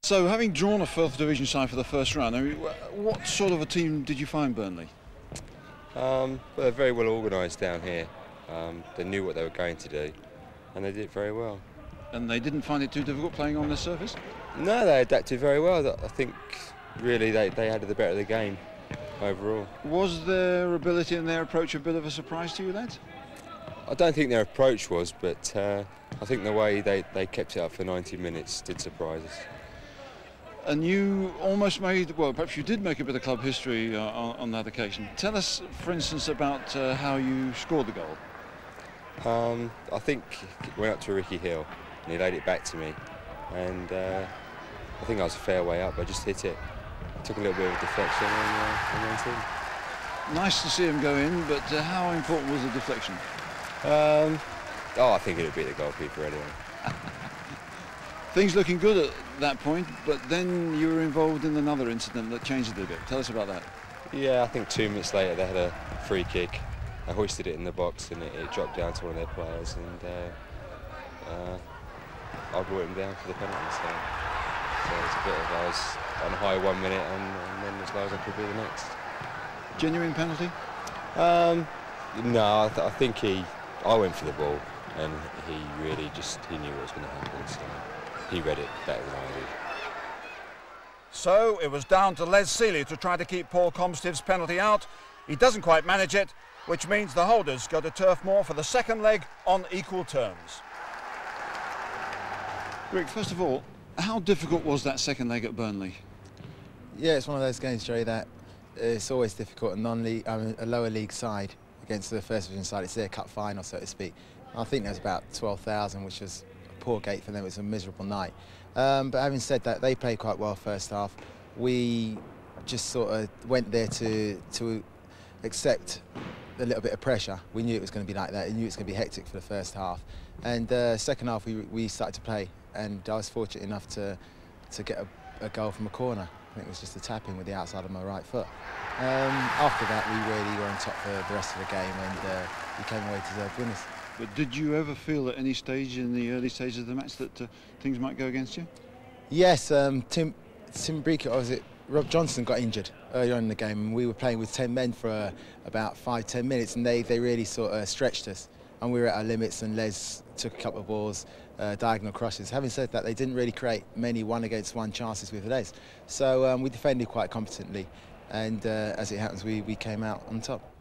So, having drawn a 4th Division side for the first round, I mean, what sort of a team did you find Burnley? They're very well organised down here. They knew what they were going to do, and they did it very well. And they didn't find it too difficult playing on this surface? No, they adapted very well. I think really they had the better of the game overall. Was their ability and their approach a bit of a surprise to you, lads? I don't think their approach was, but I think the way they kept it up for 90 minutes did surprise us. And you almost made, well, perhaps you did make a bit of club history on that occasion. Tell us, for instance, about how you scored the goal. I think it went up to Ricky Hill, and he laid it back to me, and I think I was a fair way up. I just hit it, took a little bit of deflection, and went in. Nice to see him go in, but how important was the deflection? I think it would beat the goalkeeper anyway. Things looking good at that point, but then you were involved in another incident that changed it a bit. Tell us about that. Yeah, I think 2 minutes later they had a free kick. I hoisted it in the box and it dropped down to one of their players, and I brought him down for the penalty. So it's a bit of, I was on high 1 minute and then as low as I could be the next. Genuine penalty? No, I think I went for the ball and he really he knew what was going to happen, so he read it better than I did. So it was down to Les Seeley to try to keep Paul Comstive's penalty out. He doesn't quite manage it, which means the holders go to Turf Moor for the second leg on equal terms. Rick, first of all, how difficult was that second leg at Burnley? Yeah, it's one of those games, Jerry, that it's always difficult. A lower league side against the first division side, it's their cup final, so to speak. I think there was about 12,000, which was a poor gate for them. It was a miserable night. But having said that, they played quite well first half. We just sort of went there to accept a little bit of pressure. We knew it was going to be like that. We knew it was going to be hectic for the first half. And second half, we started to play, and I was fortunate enough to get a goal from a corner. I think it was just a tap in with the outside of my right foot. After that, we really were on top for the rest of the game, and we came away deserved winners. But did you ever feel at any stage in the early stages of the match that things might go against you? Yes, Tim Breaker, or was it Rob Johnson, got injured earlier on in the game, and we were playing with 10 men for about 5-10 minutes, and they really sort of stretched us, and we were at our limits, and Les took a couple of balls, diagonal crosses. Having said that, they didn't really create many one-against-one chances with Les, so we defended quite competently, and as it happens, we came out on top.